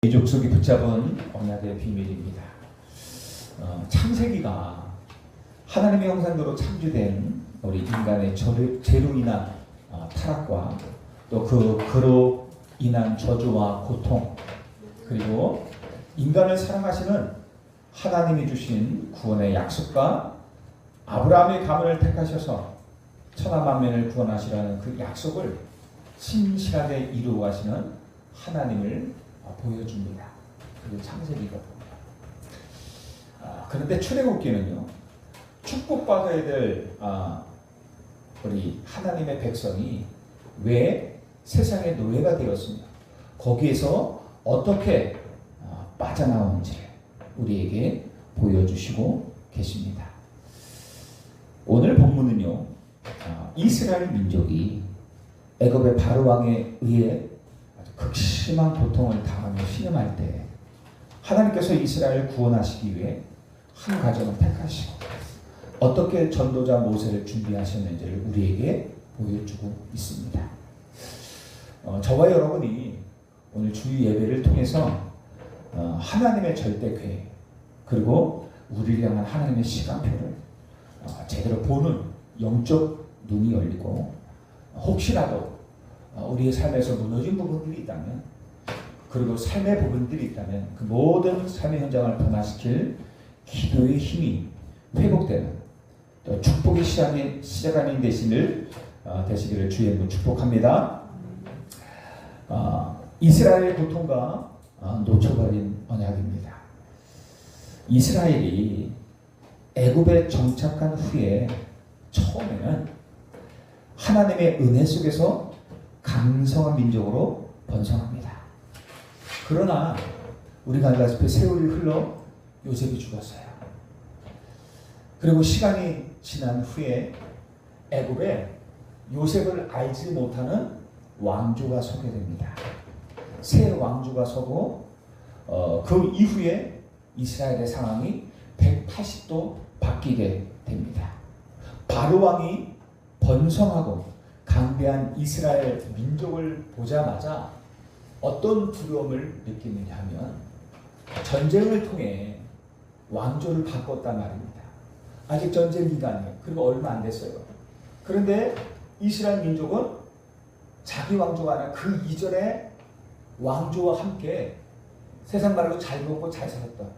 이 족속이 붙잡은 언약의 비밀입니다. 창세기가 하나님의 형상대로 창조된 우리 인간의 죄로 인한 타락과 또 그로 인한 저주와 고통, 그리고 인간을 사랑하시는 하나님이 주신 구원의 약속과 아브라함의 가문을 택하셔서 천하 만민을 구원하시라는 그 약속을 신실하게 이루어 가시는 하나님을 보여줍니다. 그게 창세기거든요. 그런데 출애굽기는요, 축복받아야 될 우리 하나님의 백성이 왜 세상의 노예가 되었으며 거기에서 어떻게 빠져나오는지 우리에게 보여주시고 계십니다. 오늘 본문은요, 이스라엘 민족이 애굽의 바로 왕에 의해 극심한 고통을 당하며 신음할 때 하나님께서 이스라엘을 구원하시기 위해 한 가정을 택하시고 어떻게 전도자 모세를 준비하셨는지를 우리에게 보여주고 있습니다. 저와 여러분이 오늘 주일 예배를 통해서 하나님의 절대 계획, 그리고 우리를 향한 하나님의 시간표를 제대로 보는 영적 눈이 열리고, 혹시라도 우리의 삶에서 무너진 부분들이 있다면, 그리고 삶의 부분들이 있다면 그 모든 삶의 현장을 변화시킬 기도의 힘이 회복되는, 또 축복의 시작하는 되시기를 주의 이름으로 축복합니다. 이스라엘의 고통과 놓쳐버린 언약입니다. 이스라엘이 애굽에 정착한 후에 처음에는 하나님의 은혜 속에서 강성한 민족으로 번성합니다. 그러나 우리가 알다시피 세월이 흘러 요셉이 죽었어요. 그리고 시간이 지난 후에 애굽에 요셉을 알지 못하는 왕조가 서게 됩니다. 새 왕조가 서고 그 이후에 이스라엘의 상황이 180도 바뀌게 됩니다. 바로 왕이 번성하고 강대한 이스라엘 민족을 보자마자 어떤 두려움을 느끼느냐 하면, 전쟁을 통해 왕조를 바꿨단 말입니다. 아직 전쟁 기간이에요. 그리고 얼마 안 됐어요. 그런데 이스라엘 민족은 자기 왕조가 아니라 그 이전에 왕조와 함께 세상 말로 잘 먹고 잘 살았던,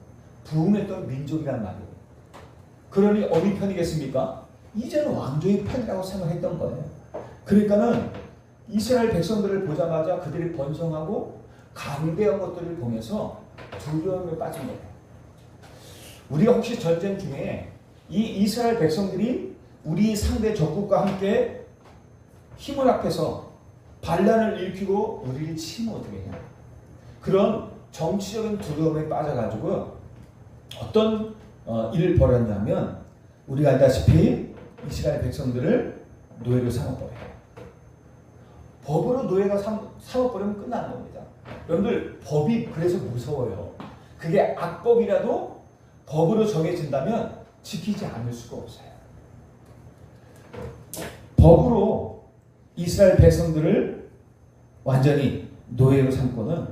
부흥했던 민족이란 말이에요. 그러니 어느 편이겠습니까? 이제는 왕조의 편이라고 생각했던 거예요. 그러니까는 이스라엘 백성들을 보자마자 그들이 번성하고 강대한 것들을 보면서 두려움에 빠진 거예요. 우리가 혹시 전쟁 중에 이 이스라엘 백성들이 우리 상대 적국과 함께 힘을 합해서 반란을 일으키고 우리를 치면 어떻게 해요? 그런 정치적인 두려움에 빠져가지고 어떤 일을 벌였냐면, 우리가 알다시피 이스라엘 백성들을 노예로 삼아버려요. 법으로 노예가 삼아버리면 끝나는 겁니다. 여러분들, 법이 그래서 무서워요. 그게 악법이라도 법으로 정해진다면 지키지 않을 수가 없어요. 법으로 이스라엘 백성들을 완전히 노예로 삼고는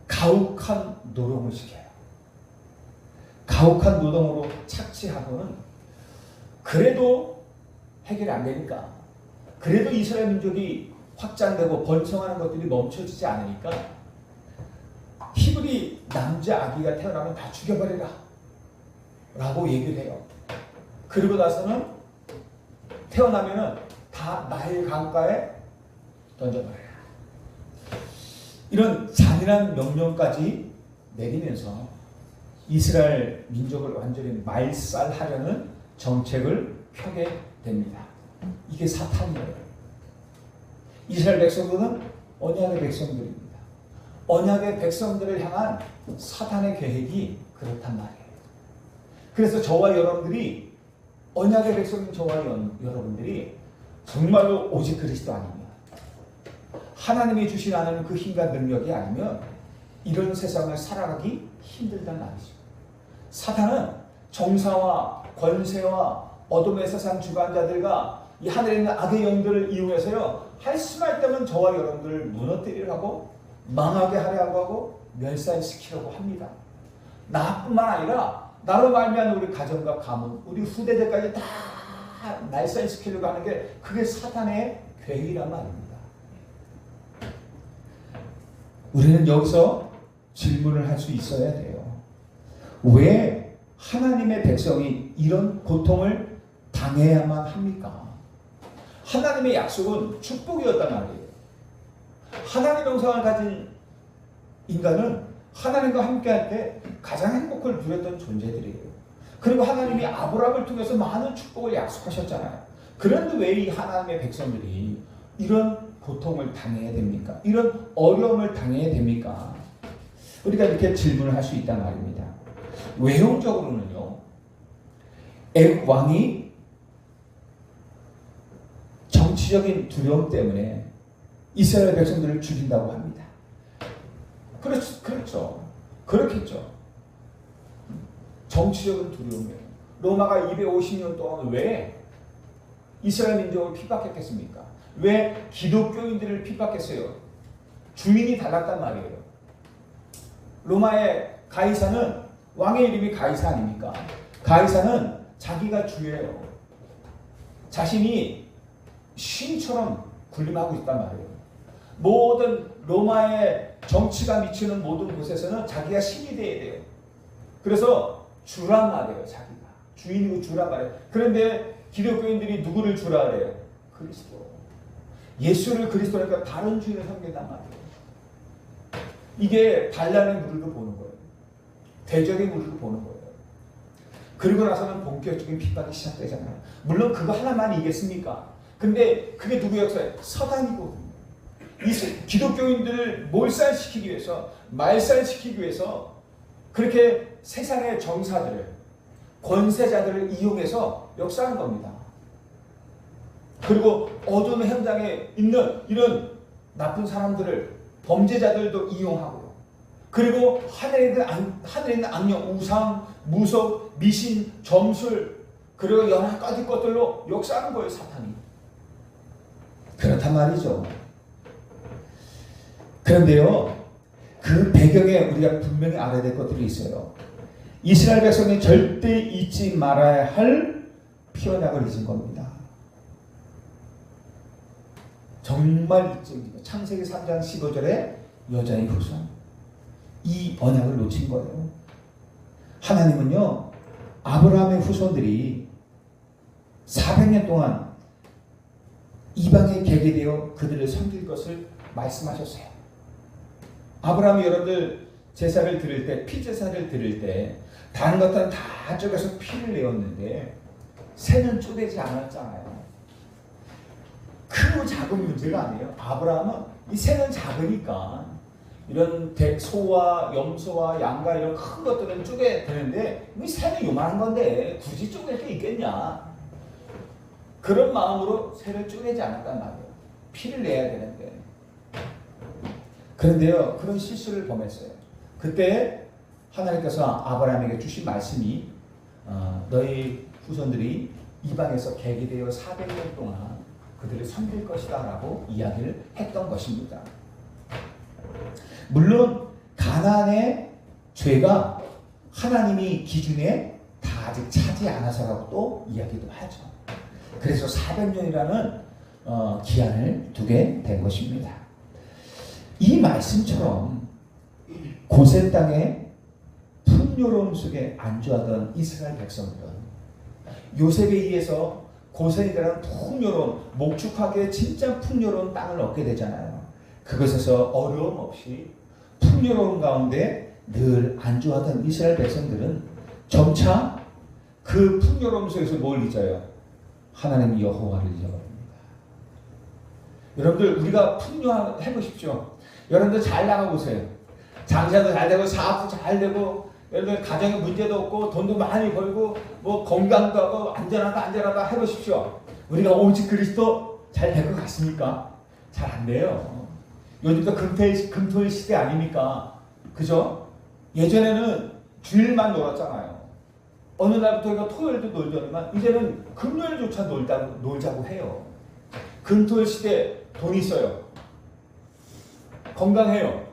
가혹한 노동을 시켜요. 가혹한 노동으로 착취하고는 그래도 해결이 안 되니까, 그래도 이스라엘 민족이 확장되고 번성하는 것들이 멈춰지지 않으니까 히브리 남자 아기가 태어나면 다 죽여버리라 라고 얘기를 해요. 그리고 나서는 태어나면은 다 나일 강가에 던져버려라. 이런 잔인한 명령까지 내리면서 이스라엘 민족을 완전히 말살하려는 정책을 펴게 됩니다. 이게 사탄이에요. 이스라엘 백성들은 언약의 백성들입니다. 언약의 백성들을 향한 사탄의 계획이 그렇단 말이에요. 그래서 저와 여러분들이, 언약의 백성인 저와 여러분들이 정말로 오직 그리스도 아니면, 하나님이 주시는 그 힘과 능력이 아니면 이런 세상을 살아가기 힘들단 말이죠. 사탄은 정사와 권세와 어둠의 세상 주관자들과 이 하늘에 있는 악의 영들을 이용해서요, 할 수만 있다면 저와 여러분들을 무너뜨리려고 망하게 하려고 하고 멸살시키려고 합니다. 나뿐만 아니라 나로 말미암아 우리 가정과 가문, 우리 후대들까지 다 말살시키려고 하는 게 그게 사탄의 계획이란 말입니다. 우리는 여기서 질문을 할 수 있어야 돼요. 왜 하나님의 백성이 이런 고통을 당해야만 합니까? 하나님의 약속은 축복이었단 말이에요. 하나님의 형상을 가진 인간은 하나님과 함께할 때 가장 행복을 누렸던 존재들이에요. 그리고 하나님이 아브라함을 통해서 많은 축복을 약속하셨잖아요. 그런데 왜 이 하나님의 백성들이 이런 고통을 당해야 됩니까? 이런 어려움을 당해야 됩니까? 우리가 이렇게 질문을 할 수 있단 말입니다. 외형적으로는요, 애굽 왕이 정치적인 두려움 때문에 이스라엘 백성들을 죽인다고 합니다. 그렇죠. 그렇겠죠. 정치적인 두려움이에요. 로마가 250년 동안 왜 이스라엘 민족을 핍박했겠습니까? 왜 기독교인들을 핍박했어요? 주인이 달랐단 말이에요. 로마의 가이사는, 왕의 이름이 가이사 아닙니까? 가이사는 자기가 주예요. 자신이 신처럼 군림하고 있단 말이에요. 모든 로마의 정치가 미치는 모든 곳에서는 자기가 신이 돼야 돼요. 그래서 주란 말이에요. 자기가 주인이고 주란 말이에요. 그런데 기독교인들이 누구를 주라 그래요? 그리스도. 예수를 그리스도니까 다른 주인을 섬긴단 말이에요. 이게 반란의 무리로 보는 거예요. 대적의 무리로 보는 거예요. 그리고 나서는 본격적인 핍박이 시작되잖아요. 물론 그거 하나만 이겠습니까? 근데 그게 누구 역사예요? 서단이거든요. 이 기독교인들을 몰살시키기 위해서, 말살시키기 위해서 그렇게 세상의 정사들을, 권세자들을 이용해서 역사하는 겁니다. 그리고 어두운 현장에 있는 이런 나쁜 사람들을, 범죄자들도 이용하고요. 그리고 하늘에 있는 악령, 우상, 무속, 미신, 점술, 그리고 여러 가지 것들로 역사하는 거예요, 사탄이. 그렇단 말이죠. 그런데요, 그 배경에 우리가 분명히 알아야 될 것들이 있어요. 이스라엘 백성이 절대 잊지 말아야 할 피언약을 잊은 겁니다. 정말 잊지. 창세기 3장 15절에 여자의 후손, 이 언약을 놓친 거예요. 하나님은요, 아브라함의 후손들이 400년 동안 이방에 개게 되어 그들을 섬길 것을 말씀하셨어요. 아브라함이 여러분들 제사를 드릴 때, 피제사를 드릴 때 다른 것들은 다 쪼개서 피를 내었는데 새는 쪼개지 않았잖아요. 크고 작은 문제가 아니에요. 아브라함은 이 새는 작으니까 이런 소와 염소와 양과 이런 큰 것들은 쪼개야 되는데 이 새는 요만한 건데 굳이 쪼갤 게 있겠냐. 그런 마음으로 새를 쪼개지 않았단 말이에요. 피를 내야 되는데. 그런데요, 그런 실수를 범했어요. 그때 하나님께서 아브라함에게 주신 말씀이 너희 후손들이 이방에서 개게 되어 400년 동안 그들을 섬길 것이다 라고 이야기를 했던 것입니다. 물론 가나안의 죄가 하나님이 기준에 다 아직 차지 않아서라고 또 이야기도 하죠. 그래서 400년이라는 기한을 두게 된 것입니다. 이 말씀처럼 고센 땅에 풍요로움 속에 안주하던 이스라엘 백성들은 요셉에 의해서 고센이라는 풍요로운, 목축하기에 진짜 풍요로운 땅을 얻게 되잖아요. 그것에서 어려움 없이 풍요로운 가운데 늘 안주하던 이스라엘 백성들은 점차 그 풍요로움 속에서 뭘 잊어요? 하나님 여호와를 잊어버립니다. 여러분들 우리가 풍요해 보십시오. 여러분들 잘 나가보세요. 장사도 잘 되고 사업도 잘 되고 여러분들 가정에 문제도 없고 돈도 많이 벌고 뭐 건강도 하고 안전하다 해보십시오. 우리가 오직 그리스도 잘 될 것 같습니까? 잘 안 돼요. 요즘도 금토일 시대 아닙니까? 그죠? 예전에는 주일만 놀았잖아요. 어느 날부터 이거 토요일도 놀더니만 이제는 금요일조차 놀자고 해요. 금토일 시대 돈 있어요. 건강해요.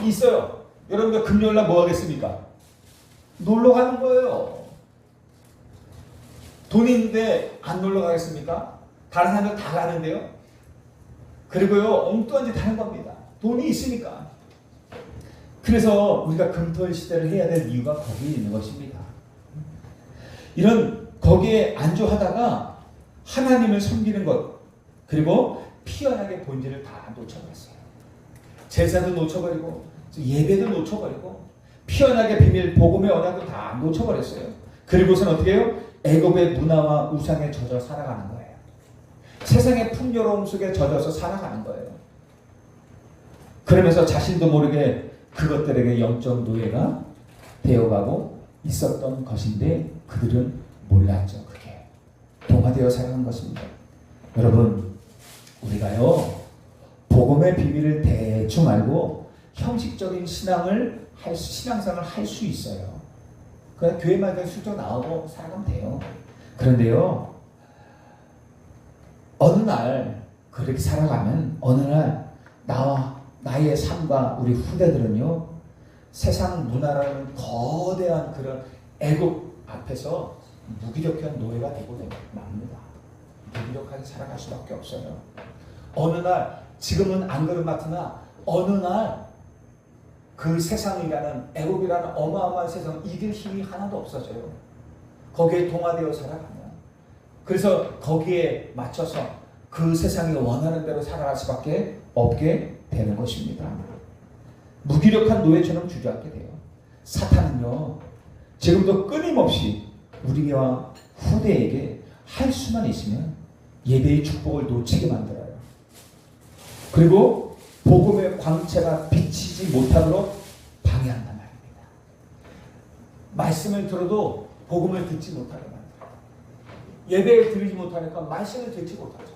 있어요. 여러분들 금요일날 뭐 하겠습니까? 놀러 가는 거예요. 돈이 있는데 안 놀러 가겠습니까? 다른 사람들 다 가는데요. 그리고요, 엉뚱한 짓 하는 겁니다. 돈이 있으니까. 그래서 우리가 금토일 시대를 해야 될 이유가 거기에 있는 것입니다. 이런 거기에 안주하다가 하나님을 섬기는 것, 그리고 피연하게 본질을 다 놓쳐버렸어요. 제사도 놓쳐버리고 예배도 놓쳐버리고 피연하게 비밀 복음의 언약도 다 놓쳐버렸어요. 그리고선 어떻게 해요? 애굽의 문화와 우상에 젖어 살아가는 거예요. 세상의 풍요로움 속에 젖어서 살아가는 거예요. 그러면서 자신도 모르게 그것들에게 영적 노예가 되어가고 있었던 것인데 그들은 몰랐죠. 그게 동화되어 살아간 것입니다. 여러분, 우리가요 복음의 비밀을 대충 알고 형식적인 신앙생활을 할 수 있어요. 그냥 교회만 슬쩍 나오고 살아가면 돼요. 그런데요, 어느 날 그렇게 살아가면 어느 날 나의 삶과 우리 후대들은요, 세상 문화라는 거대한 그런 애국 앞에서 무기력한 노예가 되고 맙니다. 무기력하게 살아갈 수밖에 없어요. 어느 날, 지금은 안 그런 마트나 어느 날 그 세상이라는 애국이라는 어마어마한 세상 이길 힘이 하나도 없어져요. 거기에 동화되어 살아가면. 그래서 거기에 맞춰서 그 세상이 원하는 대로 살아갈 수밖에 없게 되는 것입니다. 무기력한 노예처럼 주저앉게 돼요. 사탄은요, 지금도 끊임없이 우리와 후대에게 할 수만 있으면 예배의 축복을 놓치게 만들어요. 그리고 복음의 광채가 비치지 못하도록 방해한단 말입니다. 말씀을 들어도 복음을 듣지 못하게 만들어요. 예배를 드리지 못하니까 말씀을 듣지 못하죠.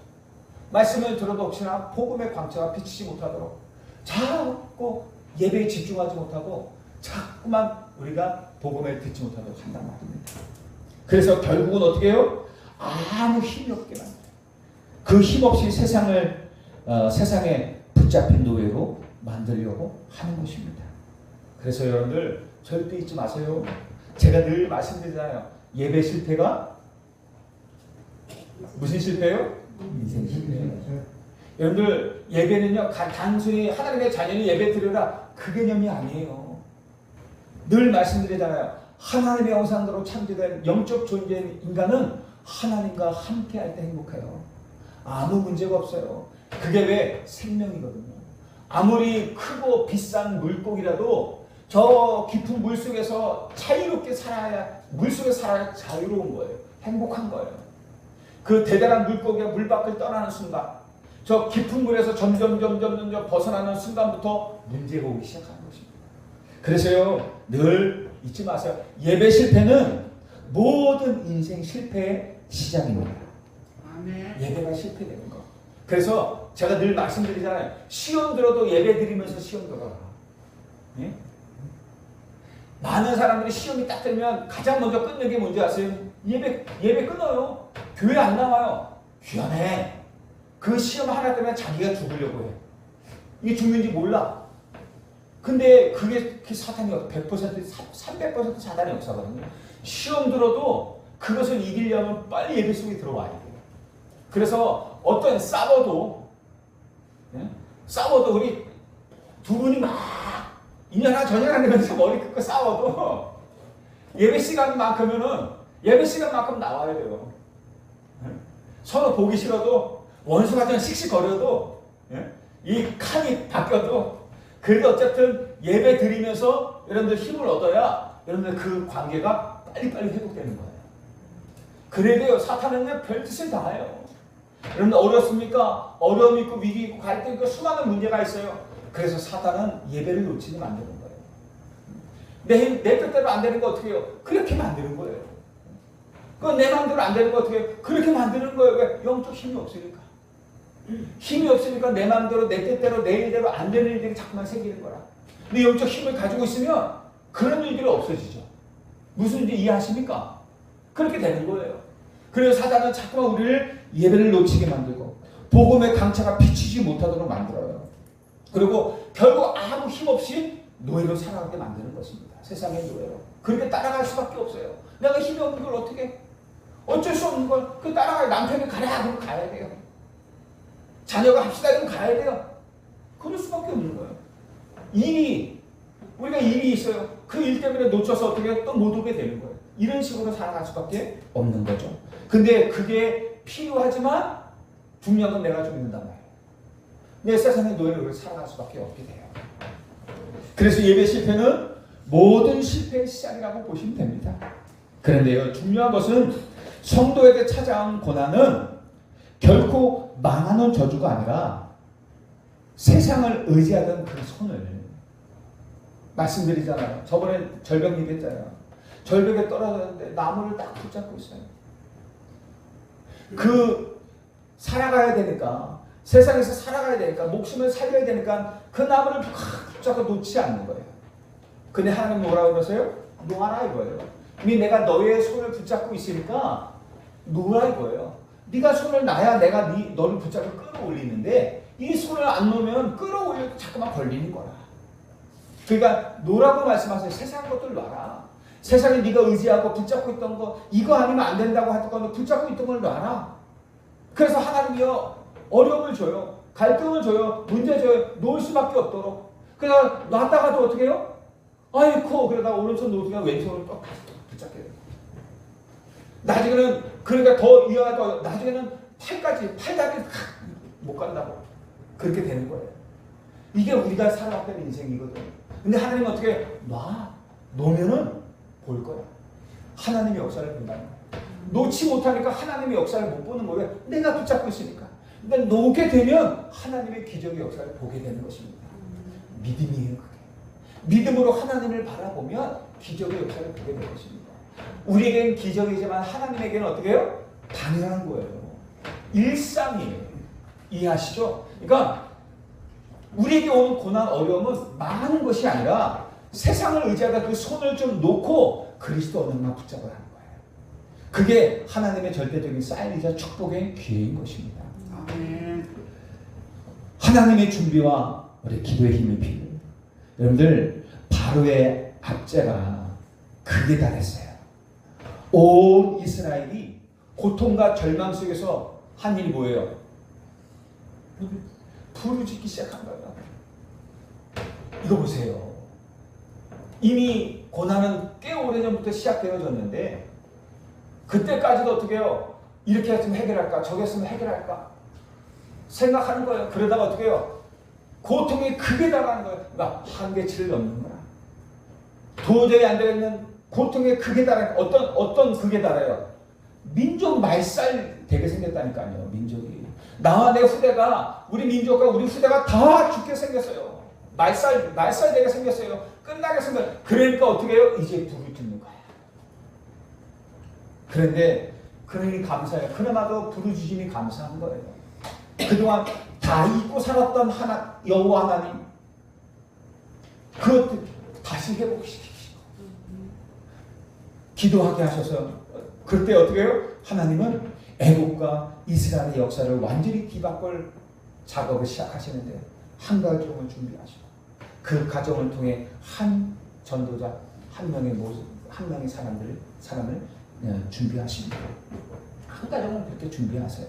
말씀을 들어도 혹시나 복음의 광채가 비치지 못하도록 자꾸 예배에 집중하지 못하고 자꾸만 우리가 복음을 듣지 못하도록 한단 말입니다. 그래서 결국은 어떻게 해요? 아무 힘이 없게 만들어요. 그 힘없이 세상에 붙잡힌 노예로 만들려고 하는 것입니다. 그래서 여러분들 절대 잊지 마세요. 제가 늘 말씀드리잖아요. 예배 실패가 무슨 실패예요? 인생 실패예요. 여러분들 예배는요, 단순히 하나님의 자녀는 예배 드려라 그 개념이 아니에요. 늘 말씀드리잖아요. 하나님의 형상대로 창조된 영적 존재인 인간은 하나님과 함께 할 때 행복해요. 아무 문제가 없어요. 그게 왜? 생명이거든요. 아무리 크고 비싼 물고기라도 저 깊은 물속에서 자유롭게 살아야, 물속에 살아야 자유로운 거예요. 행복한 거예요. 그 대단한 물고기가 물 밖을 떠나는 순간, 저 깊은 물에서 점점 벗어나는 순간부터 문제가 오기 시작하는 것입니다. 그래서요, 늘 잊지 마세요. 예배 실패는 모든 인생 실패의 시작입니다. 아멘. 예배가 실패되는 거. 그래서 제가 늘 말씀드리잖아요. 시험 들어도 예배 드리면서 시험 들어라. 예? 많은 사람들이 시험이 딱 되면 가장 먼저 끊는 게 뭔지 아세요? 예배 끊어요. 교회 안 나와요. 귀하네. 그 시험 하나 때문에 자기가 죽으려고 해. 이게 죽는지 몰라. 근데 그게 사탄이 100%, 300% 사탄의 역사거든요. 시험 들어도 그것을 이기려면 빨리 예배 속에 들어와야 돼요. 그래서 어떤 싸워도 우리 두 분이 막 인연아 전연아 되면서 머리 긋고 싸워도 예배 시간만큼은 예배 시간만큼 나와야 돼요. 서로 보기 싫어도 원수가 좀 씩씩거려도 이 칸이 바뀌어도 그래도 어쨌든 예배 드리면서 여러분들 힘을 얻어야 여러분들 그 관계가 빨리빨리 회복되는 거예요. 그래도요, 사탄은 별짓을 다 해요. 여러분들 어렵습니까? 어려움이 있고 위기 있고 갈등 있고 수많은 문제가 있어요. 그래서 사탄은 예배를 놓치게 만드는 거예요. 내 뜻대로 안 되는 거 어떻게 해요? 그렇게 만드는 거예요. 내 마음대로 안 되는 거 어떻게 해요? 그렇게 만드는 거예요. 왜? 영적 힘이 없으니까. 힘이 없으니까 내 마음대로 내 뜻대로 내 일대로 안 되는 일들이 자꾸만 생기는 거라. 근데 영적 힘을 가지고 있으면 그런 일들이 없어지죠. 무슨 일인지 이해하십니까? 그렇게 되는 거예요. 그래서 사단은 자꾸만 우리를 예배를 놓치게 만들고 복음의 강차가 비치지 못하도록 만들어요. 그리고 결국 아무 힘 없이 노예로 살아가게 만드는 것입니다. 세상의 노예로. 그렇게 따라갈 수밖에 없어요. 내가 힘이 없는 걸 어떻게 해? 어쩔 수 없는 걸 그 따라가야 남편이 가라 그러면 가야 돼요. 자녀가 합시다 그러면 가야 돼요. 그럴 수밖에 없는 거예요. 우리가 일이 있어요. 그 일 때문에 놓쳐서 어떻게 또 못 오게 되는 거예요. 이런 식으로 살아갈 수밖에 없는 거죠. 근데 그게 필요하지만 중요한 건 내가 좀 있는단 말이에요. 내 세상의 노예로 살아갈 수밖에 없게 돼요. 그래서 예배 실패는 모든 실패의 시작이라고 보시면 됩니다. 그런데요, 중요한 것은 성도에게 찾아온 고난은 결코 망하는 저주가 아니라 세상을 의지하던 그 손을 말씀드리잖아요. 저번에 절벽 얘기했잖아요. 절벽에 떨어졌는데 나무를 딱 붙잡고 있어요. 그 살아가야 되니까, 세상에서 살아가야 되니까, 목숨을 살려야 되니까 그 나무를 붙잡고 놓지 않는 거예요. 근데 하나님 뭐라고 그러세요? 놓아라 이거예요. 이미 내가 너의 손을 붙잡고 있으니까 놓으라 이거예요. 네가 손을 놔야 내가 너를 붙잡고 끌어올리는데 이 손을 안 놓으면 끌어올려도 자꾸만 걸리는 거라. 그러니까 놓으라고 말씀하세요. 세상 것들 놔라. 세상에 네가 의지하고 붙잡고 있던 거 이거 아니면 안 된다고 하더라도 붙잡고 있던 걸 놔라. 그래서 하나님이요 어려움을 줘요. 갈등을 줘요. 문제 줘요. 놓을 수밖에 없도록. 그러다 놨다가도 어떻게 해요? 아이고 그러다 오른손 놓으니까 왼손으로 또 붙잡게 돼요. 나중에는 그러니까 더 이어가도 나중에는 팔다리 못 간다고 그렇게 되는 거예요. 이게 우리가 살아왔던 인생이거든. 근데 하나님은 어떻게 놓으면은 볼 거야. 하나님의 역사를 본다는 거야. 놓지 못하니까 하나님의 역사를 못 보는 거예요. 내가 붙잡고 있으니까. 근데 놓게 되면 하나님의 기적의 역사를 보게 되는 것입니다. 믿음이에요. 그게. 믿음으로 하나님을 바라보면 기적의 역사를 보게 되는 것입니다. 우리에게는 기적이지만 하나님에게는 어떻게 해요? 당연한 거예요. 일상이에요. 이해하시죠? 그러니까 우리에게 오는 고난 어려움은 망하는 것이 아니라 세상을 의지하다 그 손을 좀 놓고 그리스도 언약만 붙잡아야 하는 거예요. 그게 하나님의 절대적인 사인이자 축복의 기회인 것입니다. 하나님의 준비와 우리 기도의 힘이 필요해요. 여러분들 바로의 압제가 극에 달했어요. 온 이스라엘이 고통과 절망 속에서 한 일이 뭐예요? 부르짖기 시작한 거예요. 이거 보세요. 이미 고난은 꽤 오래전부터 시작되어졌는데 그때까지도 어떻게 해요? 이렇게 했으면 해결할까? 저기 했으면 해결할까? 생각하는 거예요. 그러다가 어떻게 해요? 고통이 극에 달하는 거예요. 그러니까 한계치를 넘는 거야. 도저히 안 되겠는 고통의 극에 달하는 어떤 극에 달아요? 민족 말살 되게 생겼다니까요. 민족이. 나와 내 후대가 우리 민족과 우리 후대가 다 죽게 생겼어요. 말살 되게 생겼어요. 끝나게 생겼어요. 그러니까 어떻게 해요? 이제 부르짖는 거야. 그런데 그러니 감사해요. 그나마도 부르짖음이 감사한 거예요. 그동안 다 잊고 살았던 여호와 하나님 그것도 다시 회복시키시고 기도하게 하셔서 그때 어떻게 해요? 하나님은 애국과 이스라엘의 역사를 완전히 뒤바꿀 작업을 시작하시는데 한 가정을 준비하시고 그 가정을 통해 한 전도자 한 명의 사람을 준비하십니다. 한 가정을 그렇게 준비하세요.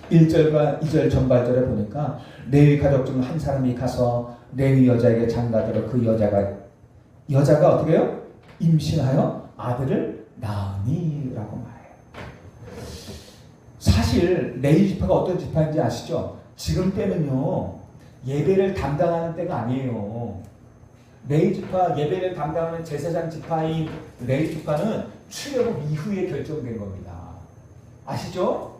1절과 2절 전발절에 보니까 레위 가족 중 한 사람이 가서 레위 여자에게 장가들어 그 여자가 어떻게 해요? 임신하여 아들을 낳으니라고 말해요. 사실 레위 지파가 어떤 지파인지 아시죠? 지금 때는요 예배를 담당하는 때가 아니에요. 레위 지파 예배를 담당하는 제사장 지파인 레위 지파는 출애굽 이후에 결정된 겁니다. 아시죠?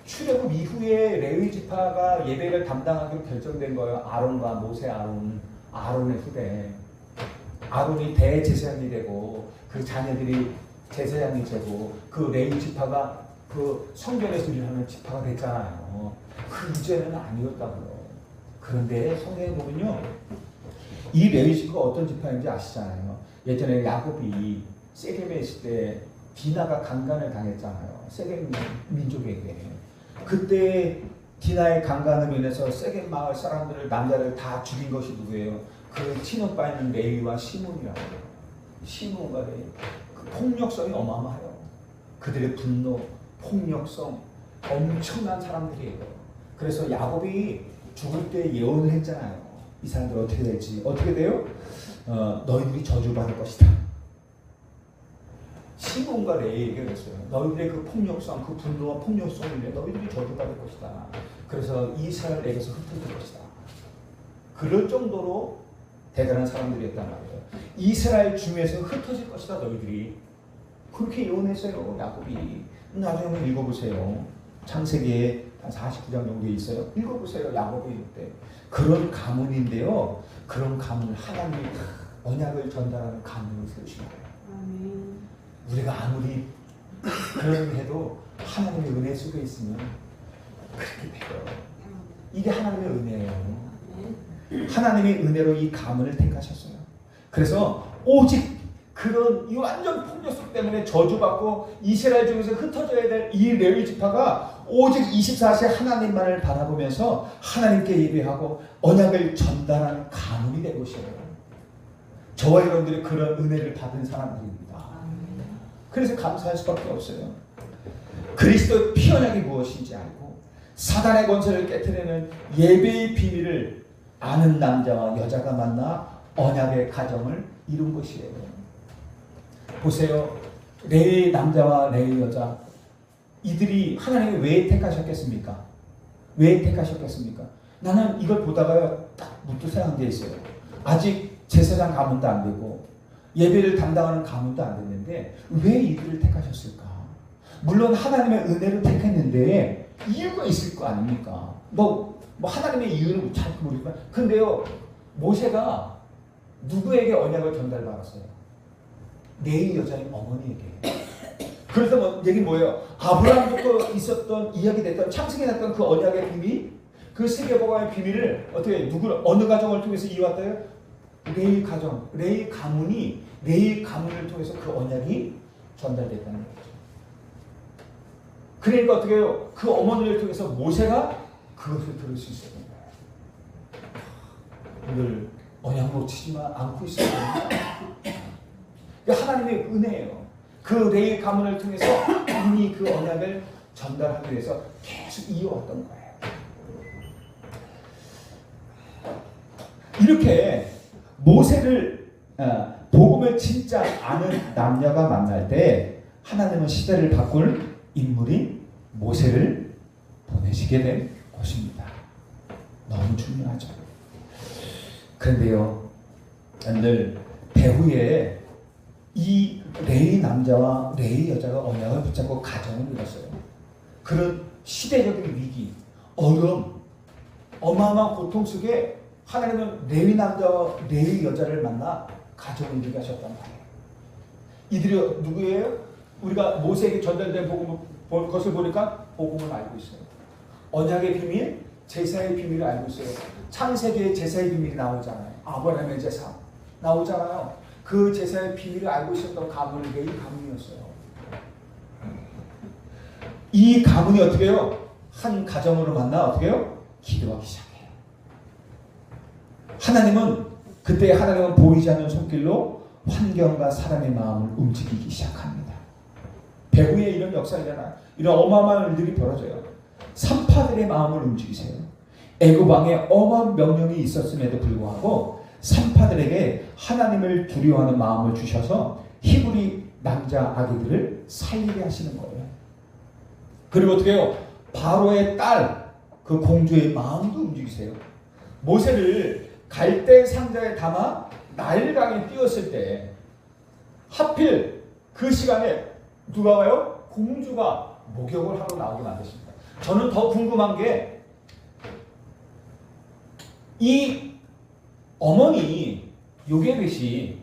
출애굽 이후에 레위 지파가 예배를 담당하기로 결정된 거예요. 아론과 모세 아론의 후대. 아론이 대제사장이 되고 그 자녀들이 제사장이 되고 그 레위 지파가 그 성전에서 일하는 지파가 됐잖아요. 그 이전에는 아니었다고요. 그런데 성경에 보면요, 이 레위 지파가 어떤 지파인지 아시잖아요. 예전에 야곱이 세겜에 있을 때 디나가 강간을 당했잖아요. 세겜 민족에게. 그때 디나의 강간으로 인해서 세겜 마을 사람들을 남자를 다 죽인 것이 누구예요? 그 친오빠 있는 레위와 시몬이라고 해요. 시몬과 레위. 그 폭력성이 어마어마해요. 그들의 분노, 폭력성, 엄청난 사람들이에요. 그래서 야곱이 죽을 때 예언을 했잖아요. 이 사람들 어떻게 될지. 어떻게 돼요? 너희들이 저주받을 것이다. 시몬과 레위에게 그랬어요. 너희들의 그 폭력성, 그 분노와 폭력성을 위해 너희들이 저주받을 것이다. 그래서 이스라엘에게서 흩어질 것이다. 그럴 정도로 대단한 사람들이었단 말이에요. 이스라엘 중에서 흩어질 것이다 너희들이. 그렇게 예언했어요 야곱이. 나중에 한번 읽어보세요. 창세기에 한 49장 정도 있어요. 읽어보세요. 야곱이 이때 그런 가문인데요. 그런 가문을 하나님이 언약을 전달하는 가문을 세우신 거예요. 우리가 아무리 그런 해도 하나님의 은혜 속에 있으면 그렇게 돼요. 이게 하나님의 은혜예요. 하나님의 은혜로 이 가문을 택하셨어요. 그래서 오직 그런 이 완전 폭력성 때문에 저주받고 이스라엘 중에서 흩어져야 될 이 레위 지파가 오직 24세 하나님만을 바라보면서 하나님께 예배하고 언약을 전달하는 가문이 된 것이에요. 저와 여러분들이 그런 은혜를 받은 사람들입니다. 그래서 감사할 수밖에 없어요. 그리스도의 피 언약이 무엇인지 알고 사단의 권세를 깨트리는 예배의 비밀을 아는 남자와 여자가 만나 언약의 가정을 이룬 것이에요. 보세요. 레위 남자와 레위 여자 이들이 하나님이 왜 택하셨겠습니까? 왜 택하셨겠습니까? 나는 이걸 보다가요 딱 문득 생각한 게 있어요. 아직 제사장 가문도 안 되고 예배를 담당하는 가문도 안 됐는데 왜 이들을 택하셨을까? 물론 하나님의 은혜로 택했는데 이유가 있을 거 아닙니까? 뭐 하나님의 이유는 잘 모르지만 근데요 모세가 누구에게 언약을 전달받았어요? 레위 여자의 어머니에게. 그래서 얘기는 뭐예요? 아브라함부터 있었던 이야기됐던 창세기에 났던 그 언약의 비밀, 그 세계보고의 비밀을 어떻게 어느 가정을 통해서 이어왔다요? 레위 가정, 레위 가문이 레위 가문을 통해서 그 언약이 전달됐다는 거죠. 그러니까 어떻게 해요? 그 어머니를 통해서 모세가 그것을 들을 수 있었던 거예요. 오늘 언약 놓치지만 않고 있어야 됩니다. 하나님의 은혜예요. 그 레위 가문을 통해서 이미 그 언약을 전달하기 위해서 계속 이어왔던 거예요. 이렇게 모세를 복음을 진짜 아는 남녀가 만날 때 하나님은 시대를 바꿀 인물인 모세를 보내시게 된 것입니다. 너무 중요하죠. 그런데요, 늘 배후에 이 레위 남자와 레위 여자가 언약을 붙잡고 가정을 이뤘어요. 그런 시대적인 위기, 어려움, 어마어마한 고통 속에 하나님은 레위 남자와 레위 여자를 만나 가정을 이루게 하셨단 말이에요. 이들이 누구예요? 우리가 모세에게 전달된 것을 보니까 복음을 알고 있어요. 언약의 비밀, 제사의 비밀을 알고 있어요. 창세기에 제사의 비밀이 나오잖아요. 아브라함의 제사 나오잖아요. 그 제사의 비밀을 알고 있었던 가문이 레위 가문이었어요. 이 가문이 어떻게 해요? 한 가정으로 만나 어떻게 해요? 기도하기 시작해요. 하나님은 보이지 않는 손길로 환경과 사람의 마음을 움직이기 시작합니다. 배후에 이런 역사가 일어나요. 이런 어마어마한 일들이 벌어져요. 산파들의 마음을 움직이세요. 애굽 왕의 어마어마한 명령이 있었음에도 불구하고 산파들에게 하나님을 두려워하는 마음을 주셔서 히브리 남자 아기들을 살리게 하시는 거예요. 그리고 어떻게 해요? 바로의 딸, 그 공주의 마음도 움직이세요. 모세를 갈대 상자에 담아 나일강에 띄웠을 때 하필 그 시간에 누가 와요? 공주가 목욕을 하고 나오게 만드십니다. 저는 더 궁금한 게 이 어머니 요게벳이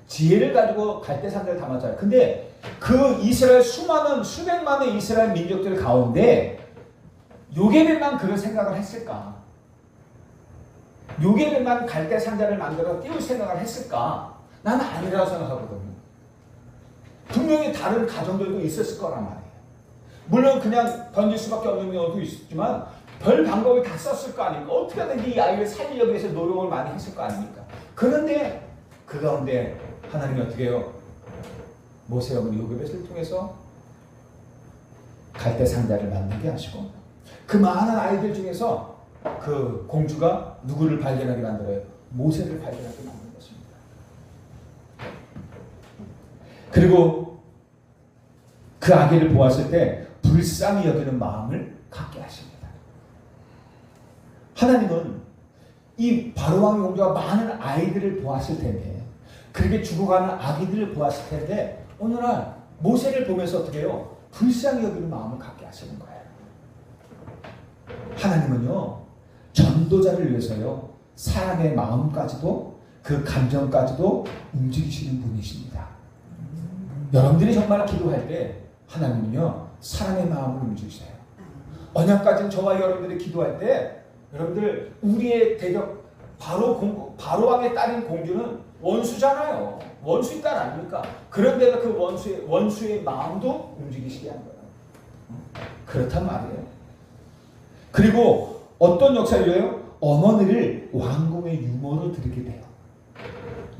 지혜를 가지고 갈대 상자를 담았잖아요. 근데 그 이스라엘 수백만의 이스라엘 민족들 가운데 요게벳만 그런 생각을 했을까? 요게벳만 갈대 상자를 만들어 띄울 생각을 했을까? 나는 아니라고 생각하거든요. 분명히 다른 가정들도 있었을 거란 말이에요. 물론 그냥 던질 수밖에 없는 경우도 있었지만 별 방법을 다 썼을 거 아닙니까? 어떻게든 이 아이를 살리려고 해서 노력을 많이 했을 거 아닙니까? 그런데 그 가운데 하나님이 어떻게 해요? 모세 어머니 요게벳을 통해서 갈대 상자를 만들게 하시고 그 많은 아이들 중에서 그 공주가 누구를 발견하게 만들어요? 모세를 발견하게 만든 것입니다. 그리고 그 아기를 보았을 때 불쌍히 여기는 마음을 갖게 하십니다. 하나님은 이 바로왕의 공주가 많은 아이들을 보았을 텐데, 그렇게 죽어가는 아기들을 보았을 텐데, 어느 날 모세를 보면서 어떻게 해요? 불쌍히 여기는 마음을 갖게 하시는 거예요. 하나님은요, 전도자를 위해서요, 사람의 마음까지도 그 감정까지도 움직이시는 분이십니다. 여러분들이 정말 기도할 때 하나님은요, 사람의 마음을 움직이세요. 언약까지는 저와 여러분들이 기도할 때 여러분들 우리의 대적 바로왕의 딸인 공주는 원수잖아요. 원수의 딸 아닙니까? 그런데도 그 원수의 마음도 움직이시게 한 거예요. 그렇단 말이에요. 그리고 어떤 역사를요? 어머니를 왕궁의 유모로 들이게 돼요.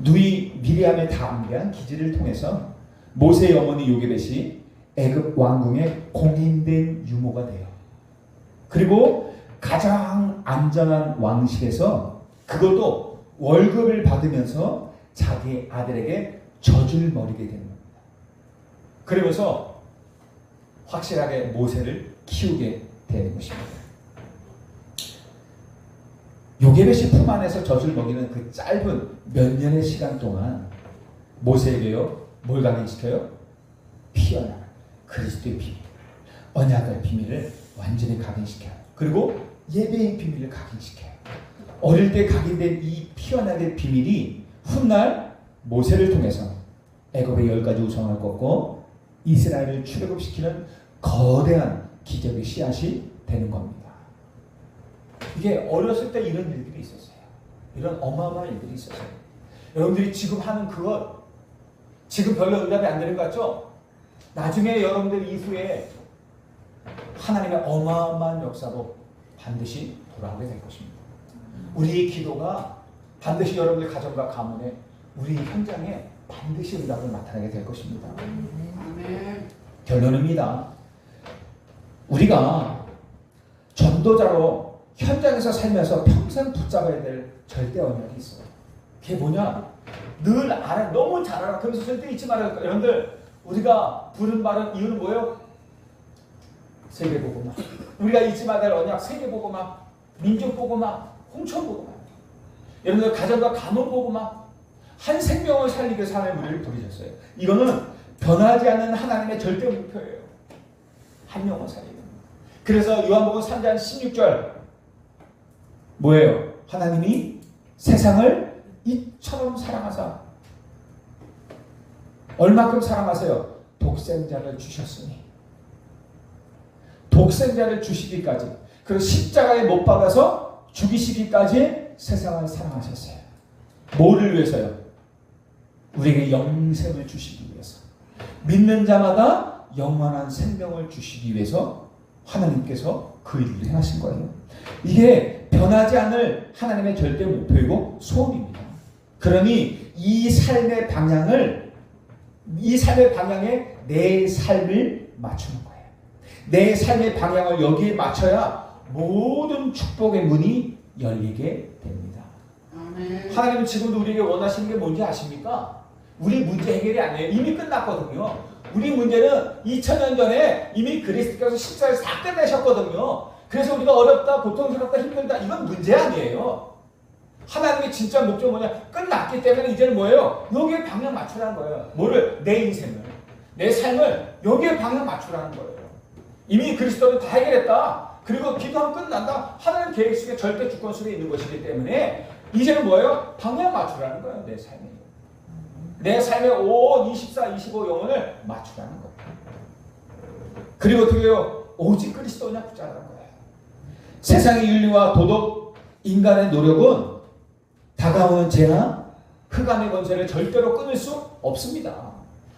누이 미리암의 담대한 기지를 통해서 모세의 어머니 요게벳이 애굽 왕궁의 공인된 유모가 돼요. 그리고 가장 안전한 왕실에서 그것도 월급을 받으면서 자기 아들에게 젖을 먹이게 되는 겁니다. 그러면서 확실하게 모세를 키우게 되는 것입니다. 요게벳이 품 안에서 젖을 먹이는 그 짧은 몇 년의 시간 동안 모세에게요, 뭘 각인시켜요? 피어난 그리스도의 비밀, 언약의 비밀을 완전히 각인시켜요. 그리고 예배의 비밀을 각인시켜요. 어릴 때 각인된 이 피어나게 비밀이 훗날 모세를 통해서 애굽의 10가지 우상을 꺾고 이스라엘을 출애굽시키는 거대한 기적의 씨앗이 되는 겁니다. 이게 어렸을 때 이런 일들이 있었어요. 이런 어마어마한 일들이 있었어요. 여러분들이 지금 하는 그것, 지금 별로 응답이 안 되는 것 같죠? 나중에 여러분들 이후에 하나님의 어마어마한 역사로 반드시 돌아오게 될 것입니다. 우리의 기도가 반드시 여러분들 가정과 가문에, 우리 현장에 반드시 응답을 나타내게 될 것입니다. 결론입니다. 우리가 전도자로 현장에서 살면서 평생 붙잡아야 될 절대 언약이 있어요. 그게 뭐냐? 늘 알아, 너무 잘 알아. 그러면서 절대 잊지 말아요. 여러분들, 우리가 부른 바른 이유는 뭐예요? 세계복음화. 우리가 잊지 말아야 될 언약, 세계복음화, 민족복음화, 홍천복음화. 여러분들 가정과 가문복음화, 한 생명을 살리기 위해서 하나님 우리를 부르셨어요. 이거는 변하지 않는 하나님의 절대 목표예요. 한 영혼 살리는. 그래서 요한복음 3장 16절 뭐예요? 하나님이 세상을 이처럼 사랑하사, 얼마큼 사랑하세요? 독생자를 주셨으니, 독생자를 주시기까지, 그리고 십자가에 못 박아서 죽이시기까지 세상을 사랑하셨어요. 뭐를 위해서요? 우리에게 영생을 주시기 위해서, 믿는 자마다 영원한 생명을 주시기 위해서 하나님께서 그 일을 행하신 거예요. 이게 변하지 않을 하나님의 절대 목표이고 소원입니다. 그러니 이 삶의 방향에 내 삶을 맞추는 거예요. 내 삶의 방향을 여기에 맞춰야 모든 축복의 문이 열리게 됩니다. 아멘. 하나님은 지금도 우리에게 원하시는 게 뭔지 아십니까? 우리 문제 해결이 아니에요. 이미 끝났거든요. 우리 문제는 2000년 전에 이미 그리스도께서 십자가에서 다 끝내셨거든요. 그래서 우리가 어렵다, 고통스럽다, 힘들다, 이건 문제 아니에요. 하나님의 진짜 목적은 뭐냐? 끝났기 때문에 이제는 뭐예요? 여기에 방향 맞추라는 거예요. 뭐를? 내 인생을, 내 삶을 여기에 방향 맞추라는 거예요. 이미 그리스도는 다 해결했다. 그리고 기도하면 끝난다. 하나님 계획 속에 절대 주권 속에 있는 것이기 때문에 이제는 뭐예요? 방향 맞추라는 거예요. 내 삶에. 내 삶의 5, 24, 25 영혼을 맞추라는 거예요. 그리고 어떻게 해요? 오직 그리스도냐 붙잡으라는 거예요. 세상의 윤리와 도덕, 인간의 노력은 다가오는 재나 흑암의 권세를 절대로 끊을 수 없습니다.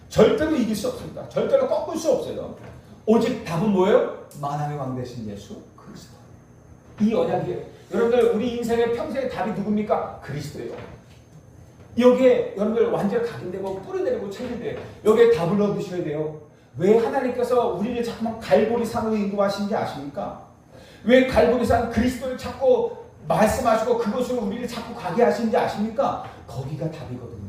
절대로 이길 수 없습니다. 절대로 꺾을 수 없어요. 오직 답은 뭐예요? 만왕의 왕 되신 예수 그리스도. 이 언약이에요. 여러분들, 우리 인생의 평생의 답이 누굽니까? 그리스도예요. 여기에 여러분들 완전 각인되고 뿌리내리고 체질돼요. 여기에 답을 얻으셔야 돼요. 왜 하나님께서 우리를 자꾸만 갈보리산으로 인도하시는지 아십니까? 왜 갈보리산 그리스도를 자꾸 말씀하시고 그곳으로 우리를 자꾸 가게 하시는지 아십니까? 거기가 답이거든요.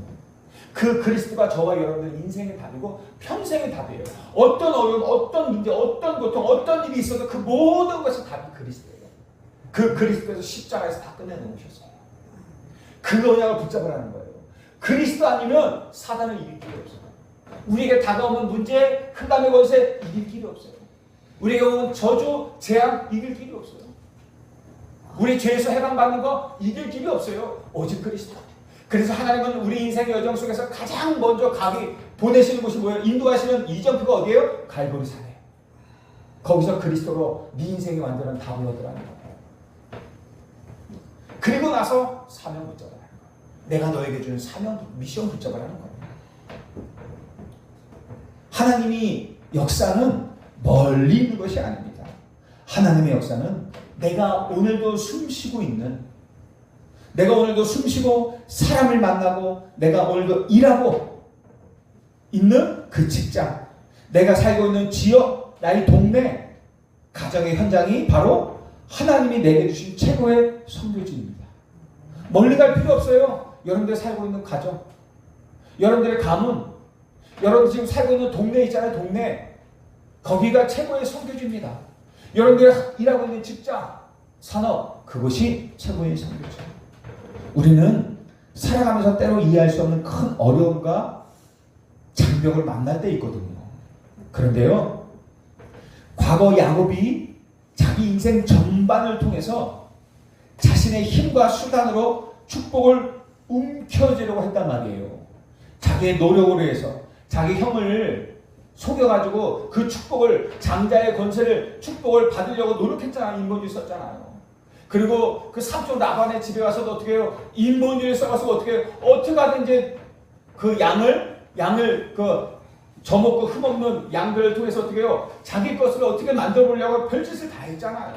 그 그리스도가 저와 여러분들 인생의 답이고 평생의 답이에요. 어떤 어려움, 어떤 문제, 어떤 고통, 어떤 일이 있어도 그 모든 것이 답이 그리스도예요. 그 그리스도에서 십자가에서 다 끝내놓으셨어요. 그 언약을 붙잡으라는 거예요. 그리스도 아니면 사단을 이길 길이 없어요. 우리에게 다가오는 문제, 흑암의 권세 이길 길이 없어요. 우리에게 오는 저주, 재앙 이길 길이 없어요. 우리 죄에서 해방받는 거 이길 길이 없어요. 오직 그리스도. 그래서 하나님은 우리 인생의 여정 속에서 가장 먼저 보내시는 곳이 뭐예요? 인도하시는 이정표가 어디예요? 갈보리산이에요. 거기서 그리스도로 네 인생의 완전한 답을 얻으라는 거예요. 그리고 나서 사명 붙잡으라는 거예요. 내가 너에게 주는 사명, 미션 붙잡으라는 거예요. 하나님이 역사는 멀리 있는 것이 아닙니다. 하나님의 역사는 내가 오늘도 숨쉬고 있는, 내가 오늘도 숨쉬고 사람을 만나고 내가 오늘도 일하고 있는 그 직장, 내가 살고 있는 지역, 나의 동네, 가정의 현장이 바로 하나님이 내게 주신 최고의 선교지입니다. 멀리 갈 필요 없어요. 여러분들 살고 있는 가정, 여러분들의 가문, 여러분 지금 살고 있는 동네 있잖아요. 동네. 거기가 최고의 선교지입니다. 여러분들이 일하고 있는 직장, 산업, 그것이 최고의 선교지. 우리는 살아가면서 때로 이해할 수 없는 큰 어려움과 장벽을 만날 때 있거든요. 그런데요, 과거 야곱이 자기 인생 전반을 통해서 자신의 힘과 수단으로 축복을 움켜쥐려고 했단 말이에요. 자기의 노력으로 해서 자기 형을 속여가지고 그 축복을, 장자의 권세를, 축복을 받으려고 노력했잖아요. 인본주의 썼잖아요. 그리고 그 삼촌 라반의 집에 가서도 어떻게 해요? 인본주의를 써가지고 어떻게 해요? 어떻게 하든지 그 양을 그 젖먹고 흠없는 양들을 통해서 어떻게 해요? 자기 것을 어떻게 만들어 보려고 별짓을 다 했잖아요.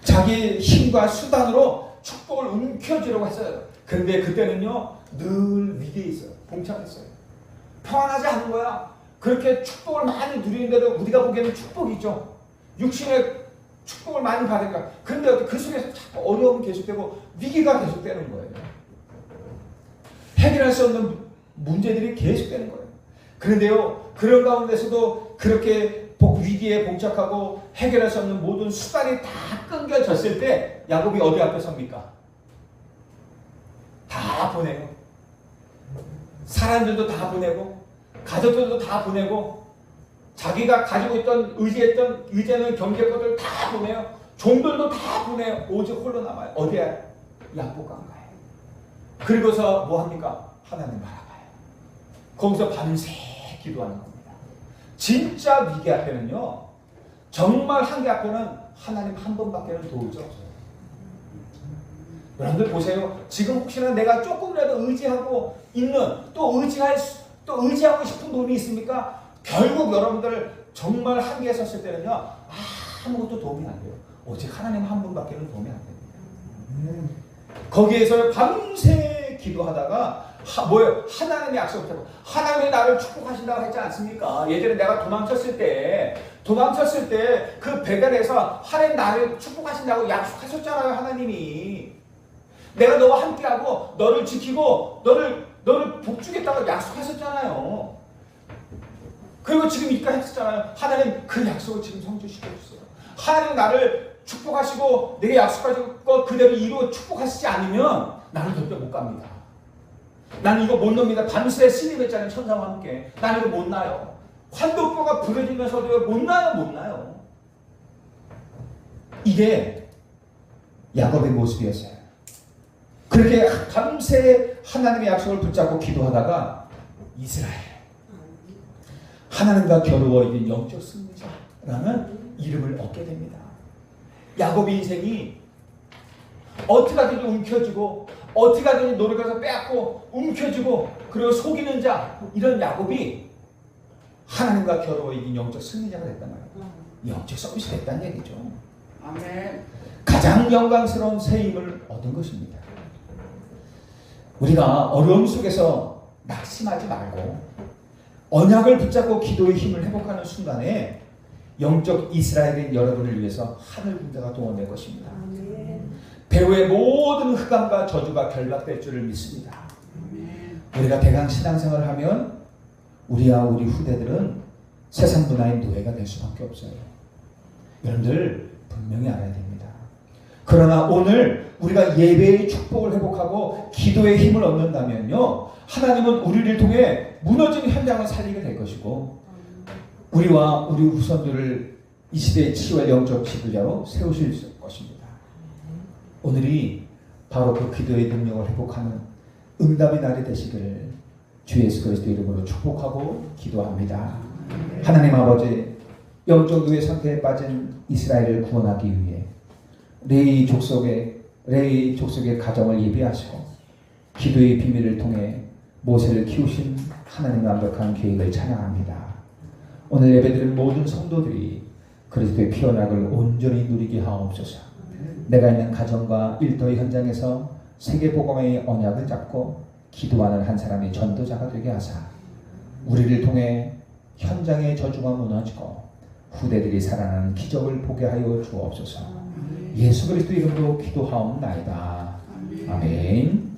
자기 힘과 수단으로 축복을 움켜쥐려고 했어요. 그런데 그때는요, 늘 위기에 있어요. 봉착했어요. 평안하지 않은 거야. 그렇게 축복을 많이 누리는데도 우리가 보기에는 축복이죠. 육신의 축복을 많이 받으니까. 그런데 그 속에서 자꾸 어려움이 계속되고 위기가 계속되는 거예요. 해결할 수 없는 문제들이 계속되는 거예요. 그런데요, 그런 가운데서도 그렇게 위기에 봉착하고 해결할 수 없는 모든 수단이 다 끊겨졌을 때 야곱이 어디 앞에 섭니까? 다 보내요. 사람들도 다 보내고 가족들도 다 보내고 자기가 가지고 있던 의지는 경제권들 다 보내요. 종들도 다 보내요. 오직 홀로 남아요. 어디에? 야복강가에. 그리고서 뭐 합니까? 하나님 바라봐요. 거기서 밤새 기도하는 겁니다. 진짜 위기 앞에는요, 정말 한계 앞에는 하나님 한 번밖에는 도울 수 없어요. 여러분들 보세요. 지금 혹시나 내가 조금이라도 의지하고 있는, 또 의지하고 싶은 돈이 있습니까? 결국 여러분들 정말 한계에 섰을 때는요, 아무것도 도움이 안 돼요. 오직 하나님 한 분밖에는 도움이 안 됩니다. 거기에서 밤새 기도하다가 뭐예요? 하나님의 약속을 하고 하나님이 나를 축복하신다고 했지 않습니까? 예전에 내가 도망쳤을 때 그 베델에서 하나님 나를 축복하신다고 약속하셨잖아요. 하나님이 내가 너와 함께하고 너를 지키고 너를 복주겠다고 약속하셨잖아요. 그리고 지금 이까지 했었잖아요. 하나님 그 약속을 지금 성취시켜주세요. 하나님 나를 축복하시고 내게 약속하신 것 그대로 이루어 축복하시지 않으면 나는 절대 못 갑니다. 나는 이거 못 놉니다. 밤새 스님했잖아요. 천사와 함께. 나는 이거 못 나요. 환도뼈가 부러지면서도 못 나요. 이게 야곱의 모습이었어요. 그렇게 밤새 하나님의 약속을 붙잡고 기도하다가 이스라엘, 하나님과 겨루어 영적 승리자라는 이름을 얻게 됩니다. 야곱의 인생이 어떻게 하든지 움켜쥐고 어떻게 하든지 노력해서 빼앗고 움켜쥐고 그리고 속이는 자, 이런 야곱이 하나님과 겨루어 이긴 영적 승리자가 됐단 말이에요. 영적 서비스 됐다는 얘기죠. 아멘. 가장 영광스러운 새 힘을 얻은 것입니다. 우리가 어려움 속에서 낙심하지 말고 언약을 붙잡고 기도의 힘을 회복하는 순간에 영적 이스라엘인 여러분을 위해서 하늘 군대가 동원될 것입니다. 배후의 모든 흑암과 저주가 결박될 줄을 믿습니다. 우리가 대강 신앙생활을 하면 우리와 우리 후대들은 세상 문화의 노예가 될 수밖에 없어요. 여러분들 분명히 알아야 됩니다. 그러나 오늘 우리가 예배의 축복을 회복하고 기도의 힘을 얻는다면요, 하나님은 우리를 통해 무너진 현장을 살리게 될 것이고 우리와 우리 후손들을 이 시대의 치유와 영적 지도자로 세우실 것입니다. 오늘이 바로 그 기도의 능력을 회복하는 응답의 날이 되시기를 주 예수 그리스도 이름으로 축복하고 기도합니다. 하나님 아버지, 영적 노예 상태에 빠진 이스라엘을 구원하기 위해 레위 족속의 가정을 예비하시고 기도의 비밀을 통해 모세를 키우신 하나님의 완벽한 계획을 찬양합니다. 오늘 예배드린 모든 성도들이 그리스도의 피언약을 온전히 누리게 하옵소서. 내가 있는 가정과 일터의 현장에서 세계복음의 언약을 잡고 기도하는 한 사람의 전도자가 되게 하사 우리를 통해 현장의 저주가 무너지고 후대들이 살아나는 기적을 보게 하여 주옵소서. 예수 그리스도 이름으로 기도하옵나이다. 아멘.